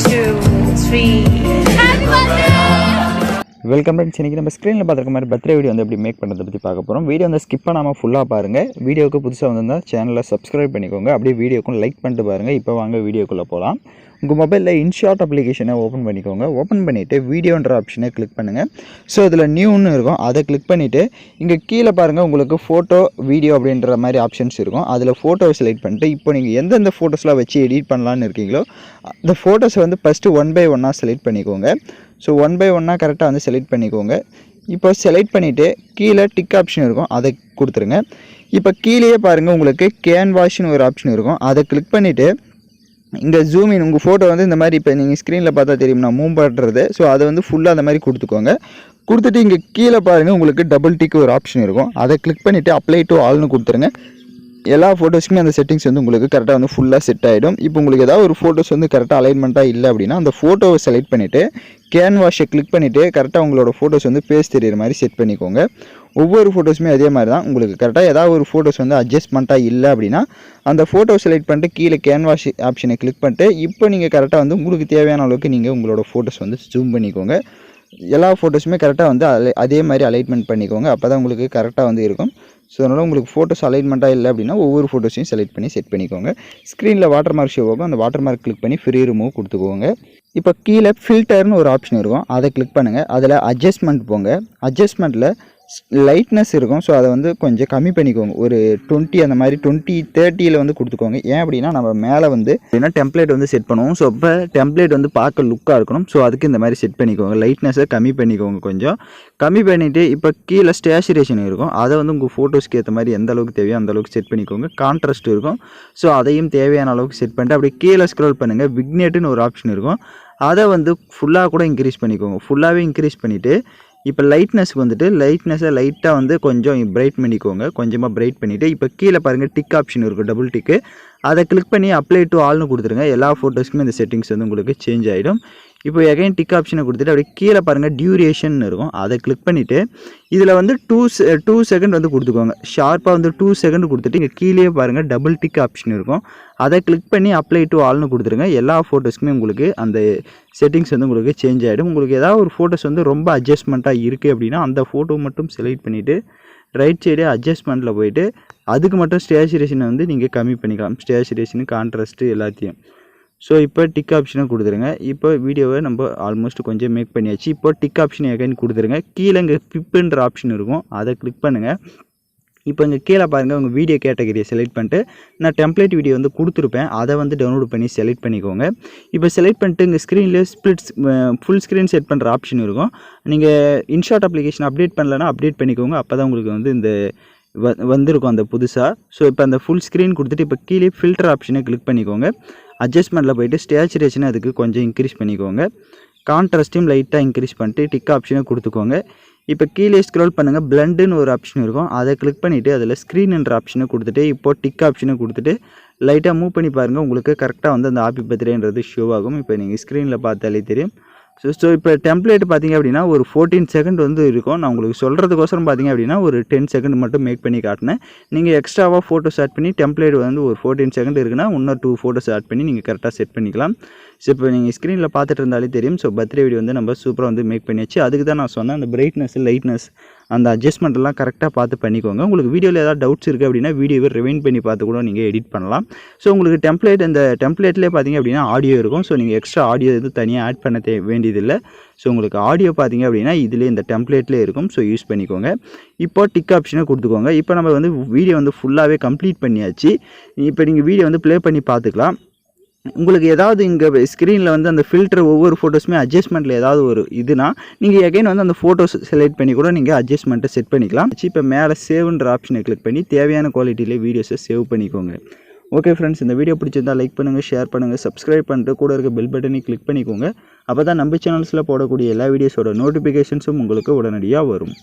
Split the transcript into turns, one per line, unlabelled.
2, 3.
Welcome friends. இன்றைக்கி நம்ம ஸ்க்ரீனில் பார்த்துருக்க மாதிரி பர்த்டே வீடியோ வந்து எப்படி மேக் பண்ணுறதை பற்றி பார்க்க போகிறோம். வீடியோ வந்து ஸ்கிப் பண்ணாமல் ஃபுல்லாக பாருங்கள். வீடியோவுக்கு புதுசாக வந்திருந்தால் சேனலை சப்ஸ்கிரைப் பண்ணிக்கோங்க. அப்படியே வீடியோக்கும் லைக் பண்ணிட்டு பாருங்கள். இப்போ வாங்க வீடியோக்குள்ளே போகலாம். உங்கள் மொபைலில் இன்ஷாட் அப்ளிகேஷனை ஓப்பன் பண்ணிக்கோங்க. ஓப்பன் பண்ணிவிட்டு வீடியோன்ற ஆப்ஷனை கிளிக் பண்ணுங்கள். ஸோ இதில் நியூன்னு இருக்கும், அதை கிளிக் பண்ணிவிட்டு இங்கே கீழே பாருங்கள், உங்களுக்கு ஃபோட்டோ வீடியோ அப்படின்ற மாதிரி ஆப்ஷன்ஸ் இருக்கும். அதில் ஃபோட்டோவை செலக்ட் பண்ணிட்டு இப்போ நீங்கள் எந்தெந்த ஃபோட்டோஸ்லாம் வச்சு எடிட் பண்ணலான்னு இருக்கீங்களோ அந்த ஃபோட்டோஸை வந்து ஃபஸ்ட்டு 1 by 1 செலக்ட் பண்ணிக்கோங்க. ஸோ 1 by 1 கரெக்டாக வந்து செலக்ட் பண்ணிக்கோங்க. இப்போ செலக்ட் பண்ணிவிட்டு கீழே டிக் ஆப்ஷன் இருக்கும், அதை கொடுத்துருங்க. இப்போ கீழேயே பாருங்கள், உங்களுக்கு கேன்வாஷ்னு ஒரு ஆப்ஷன் இருக்கும், அதை கிளிக் பண்ணிவிட்டு இங்கே ஜூம் இன், உங்கள் ஃபோட்டோ வந்து இந்த மாதிரி இப்போ நீங்கள் ஸ்க்ரீனில் பார்த்தா தெரியும் நான் மூவ் பண்ணுறது. ஸோ அதை வந்து ஃபுல்லாக அந்த மாதிரி கொடுத்துக்கோங்க. கொடுத்துட்டு இங்கே கீழே பாருங்கள், உங்களுக்கு டபுள் டிக் ஒரு ஆப்ஷன் இருக்கும், அதை கிளிக் பண்ணிவிட்டு அப்ளை டு ஆல்னு கொடுத்துருங்க. எல்லா ஃபோட்டோஸுக்குமே அந்த செட்டிங்ஸ் வந்து உங்களுக்கு கரெக்டாக வந்து ஃபுல்லாக செட் ஆகிடும். இப்போ உங்களுக்கு ஏதாவது ஒரு ஃபோட்டோஸ் வந்து கரெக்டாக அலைன்மெண்ட்டாக இல்லை அப்படின்னா அந்த ஃபோட்டோவை செலக்ட் பண்ணிவிட்டு கேன்வாஷை கிளிக் பண்ணிவிட்டு கரெக்டாக உங்களோட ஃபோட்டோஸ் வந்து பேஸ் தெரிகிற மாதிரி செட் பண்ணிக்கோங்க. ஒவ்வொரு ஃபோட்டோஸுமே அதே மாதிரி தான். உங்களுக்கு கரெக்டாக ஏதாவது ஒரு ஃபோட்டோஸ் வந்து அட்ஜஸ்ட்மெண்ட்டாக இல்லை அப்படின்னா அந்த ஃபோட்டோ செலக்ட் பண்ணிட்டு கீழே கேன்வாஷ் ஆப்ஷனை கிளிக் பண்ணிட்டு இப்போ நீங்கள் கரெக்டாக வந்து உங்களுக்கு தேவையான அளவுக்கு நீங்கள் உங்களோட ஃபோட்டோஸ் வந்து ஜூம் பண்ணிக்கோங்க. எல்லா ஃபோட்டோஸுமே கரெக்டாக வந்து அதே மாதிரி அலைன்மெண்ட் பண்ணிக்கோங்க. அப்போ தான் உங்களுக்கு கரெக்டாக வந்து இருக்கும். ஸோ அதனால் உங்களுக்கு ஃபோட்டோஸ் அலைன்மெண்ட்டாக இல்லை அப்படின்னா ஒவ்வொரு ஃபோட்டோஸையும் செலக்ட் பண்ணி செட் பண்ணிக்கோங்க. ஸ்க்ரீனில் வாட்டர் மார்க் ஷோ ஆகும், அந்த வாட்டர் மார்க் கிளிக் பண்ணி ஃப்ரீ ரிமூவ் கொடுத்துக்கோங்க. இப்போ கீழே ஃபில்டர்னு ஒரு ஆப்ஷன் இருக்கும், அதை கிளிக் பண்ணுங்கள். அதில் அட்ஜஸ்ட்மெண்ட் போங்க. அட்ஜஸ்ட்மெண்ட்டில் லைட்னஸ் இருக்கும், ஸோ அதை வந்து கொஞ்சம் கம்மி பண்ணிக்கோங்க. ஒரு 20 அந்த மாதிரி 20-30 வந்து கொடுத்துக்கோங்க. ஏன் அப்படின்னா நம்ம மேலே வந்து அப்படின்னா டெம்ப்ளேட் வந்து செட் பண்ணுவோம். ஸோ இப்போ டெம்ப்ளேட் வந்து பார்க்க லுக்காக இருக்கணும். ஸோ அதுக்கு இந்த மாதிரி செட் பண்ணிக்கோங்க. லைட்னஸை கம்மி பண்ணிக்கோங்க, கொஞ்சம் கம்மி பண்ணிவிட்டு இப்போ கீழே ஸ்டேச்சுரேஷன் இருக்கும், அதை வந்து உங்கள் ஃபோட்டோஸ்க்கு ஏற்ற மாதிரி எந்த அளவுக்கு தேவையோ அந்த அளவுக்கு செட் பண்ணிக்கோங்க. கான்ட்ராஸ்ட் இருக்கும், ஸோ அதையும் தேவையான அளவுக்கு செட் பண்ணிட்டு அப்படியே கீழே ஸ்க்ரோல் பண்ணுங்கள். விக்னேட்டுன்னு ஒரு ஆப்ஷன் இருக்கும், அதை வந்து ஃபுல்லாக கூட இன்க்ரீஸ் பண்ணிக்கோங்க. ஃபுல்லாகவே இன்க்ரீஸ் பண்ணிவிட்டு இப்போ லைட்னஸ்க்கு வந்துட்டு லைட்னஸை லைட்டாக வந்து கொஞ்சம் பிரைட் பண்ணிக்கோங்க. கொஞ்சமாக பிரைட் பண்ணிவிட்டு இப்போ கீழே பாருங்கள் டிக் ஆப்ஷன் இருக்கும், டபுள் டிக்கு, அதை கிளிக் பண்ணி அப்ளை டு ஆல்னு கொடுத்துருங்க. எல்லா ஃபோட்டோஸ்க்குமே இந்த செட்டிங்ஸ் வந்து உங்களுக்கு சேஞ்ச் ஆகிடும். இப்போ எகைன் டிக் ஆப்ஷனை கொடுத்துட்டு அப்படியே கீழே பாருங்கள் டியூரேஷன் இருக்கும், அதை கிளிக் பண்ணிவிட்டு இதில் வந்து 2 செகண்ட் வந்து கொடுத்துக்கோங்க. ஷார்ப்பாக வந்து 2 செகண்ட் கொடுத்துட்டு இங்கே கீழே பாருங்கள் டபுள் டிக் ஆப்ஷன் இருக்கும், அதை கிளிக் பண்ணி அப்ளை டு ஆல்னு கொடுத்துருங்க. எல்லா ஃபோட்டோஸ்க்குமே உங்களுக்கு அந்த செட்டிங்ஸ் வந்து உங்களுக்கு சேஞ்ச் ஆகிடும். உங்களுக்கு ஏதாவது ஒரு ஃபோட்டோஸ் வந்து ரொம்ப அட்ஜஸ்ட்மெண்ட்டாக இருக்குது அப்படின்னா அந்த ஃபோட்டோ மட்டும் செலக்ட் பண்ணிவிட்டு ரைட் சைடு அட்ஜஸ்ட்மெண்ட்டில் போய்ட்டு அதுக்கு மட்டும் ஸ்டேச்சுரேஷனை வந்து நீங்கள் கம்மி பண்ணிக்கலாம். ஸ்டேச்சுரேஷனு, கான்ட்ராஸ்ட்டு எல்லாத்தையும். ஸோ இப்போ டிக் ஆப்ஷனை கொடுத்துருங்க. இப்போ வீடியோவை நம்ம ஆல்மோஸ்ட் கொஞ்சம் மேக் பண்ணியாச்சு. இப்போ டிக் ஆப்ஷன் எகைன் கொடுத்துருங்க. கீழே இங்கே ஃபிப்புன்ற ஆப்ஷன் இருக்கும், அதை கிளிக் பண்ணுங்கள். இப்போ இங்கே கீழே பாருங்கள், உங்கள் வீடியோ கேட்டகரியை செலக்ட் பண்ணிட்டு நான் டெம்ப்ளேட் வீடியோ வந்து கொடுத்துருப்பேன், அதை வந்து டவுன்லோட் பண்ணி செலக்ட் பண்ணிக்கோங்க. இப்போ செலக்ட் பண்ணிட்டு இங்கே ஸ்க்ரீனில் ஃபுல் ஸ்க்ரீன் செட் பண்ணுற ஆப்ஷன் இருக்கும். நீங்கள் இன்ஷாட் அப்ளிகேஷன் அப்டேட் பண்ணலன்னா அப்டேட் பண்ணிக்கோங்க. அப்போ தான் உங்களுக்கு வந்து இந்த வந்திருக்கும் அந்த புதுசாக. ஸோ இப்போ அந்த ஃபுல் ஸ்க்ரீன் கொடுத்துட்டு இப்போ கீழே ஃபில்டர் ஆப்ஷனை கிளிக் பண்ணிக்கோங்க. அட்ஜஸ்ட்மெண்ட்டில் போய்ட்டு ஸ்டேச்சுரேஷனை அதுக்கு கொஞ்சம் இன்க்ரீஸ் பண்ணிக்கோங்க. கான்ட்ராஸ்ட்டையும் லைட்டாக இன்க்ரீஸ் பண்ணிட்டு டிக் ஆப்ஷனை கொடுத்துக்கோங்க. இப்போ கீழே ஸ்க்ரோல் பண்ணுங்கள், பிளண்டுன்னு ஒரு ஆப்ஷன் இருக்கும், அதை கிளிக் பண்ணிவிட்டு அதில் ஸ்க்ரீன்ன்ற ஆப்ஷனை கொடுத்துட்டு இப்போது டிக் ஆப்ஷனை கொடுத்துட்டு லைட்டாக மூவ் பண்ணி பாருங்கள். உங்களுக்கு கரெக்டாக வந்து அந்த ஹாப்பி பர்த்டேன்றது ஷோ ஆகும். இப்போ நீங்கள் ஸ்க்ரீனில் பார்த்தாலே தெரியும். ஸோ இப்போ டெம்ப்ளேட் பார்த்திங்க அப்படின்னா ஒரு 14 செகண்ட் வந்து இருக்கும். நான் உங்களுக்கு சொல்கிறதுக்கோசரம் பார்த்திங்க அப்படின்னா ஒரு 10 செகண்ட் மட்டும் மேக் பண்ணி காட்டினேன். நீங்கள் எக்ஸ்ட்ராவாக ஃபோட்டோஸ் ஆட் பண்ணி டெம்ப்ளேட் வந்து ஒரு 14 செகண்ட் இருக்குன்னா இன்னும் 2 ஃபோட்டோஸ் ஆட் பண்ணி நீங்கள் கரெக்டாக செட் பண்ணிக்கலாம். ஸோ இப்போ நீங்கள் ஸ்க்ரீனில் பார்த்துட்டு இருந்தாலே தெரியும். ஸோ பர்த்டே வீடியோ வந்து நம்ம சூப்பராக வந்து மேக் பண்ணியாச்சு. அதுக்கு தான் நான் சொன்னேன், அந்த பிரைட்னஸ், லைட்னஸ், அந்த அட்ஜஸ்ட்மெண்ட்லாம் கரெக்டாக பார்த்து பண்ணிக்கோங்க. உங்களுக்கு வீடியோவில் ஏதாவது டவுட்ஸ் இருக்குது அப்படின்னா வீடியோவை ரிவைண்ட் பண்ணி பார்த்து கூட நீங்கள் எடிட் பண்ணலாம். ஸோ உங்களுக்கு இந்த டெம்ப்ளேட்லேயே பார்த்திங்க அப்படின்னா ஆடியோ இருக்கும். ஸோ நீங்கள் எக்ஸ்ட்ரா ஆடியோ எதுவும் தனியாக ஆட் பண்ண வேண்டியதில்லை. ஸோ உங்களுக்கு ஆடியோ பார்த்திங்க அப்படின்னா இதிலே இந்த டெம்ப்ளேட்லேயே இருக்கும். ஸோ யூஸ் பண்ணிக்கோங்க. இப்போ டிக் ஆப்ஷனை கொடுத்துக்கோங்க. இப்போ நம்ம வந்து வீடியோ வந்து ஃபுல்லாகவே கம்ப்ளீட் பண்ணியாச்சு. இப்போ நீங்கள் வீடியோ வந்து ப்ளே பண்ணி பார்த்துக்கலாம். உங்களுக்கு ஏதாவது இங்கே ஸ்க்ரீனில் வந்து அந்த ஃபில்டர் ஒவ்வொரு ஃபோட்டோஸுமே அட்ஜஸ்ட்மெண்ட்டில் ஏதாவது ஒரு இதுனா நீங்கள் எகைன் வந்து அந்த ஃபோட்டோஸ் செலக்ட் பண்ணி கூட நீங்கள் அட்ஜஸ்ட்மெண்ட்டை செட் பண்ணிக்கலாம். இப்போ மேலே சேவ்ன்ற ஆப்ஷனை கிளிக் பண்ணி தேவையான குவாலிட்டியிலே வீடியோஸை சேவ் பண்ணிக்கோங்க. ஓகே ஃப்ரெண்ட்ஸ், இந்த வீடியோ பிடிச்சிருந்தால் லைக் பண்ணுங்கள், ஷேர் பண்ணுங்கள், சப்ஸ்கிரைப் பண்ணிட்டு கூட இருக்க பெல் பட்டனை கிளிக் பண்ணிக்கோங்க. அப்போ தான் நம்ம சேனல்ஸில் போடக்கூடிய எல்லா வீடியோஸோட நோட்டிஃபிகேஷன்ஸும் உங்களுக்கு உடனடியாக வரும்.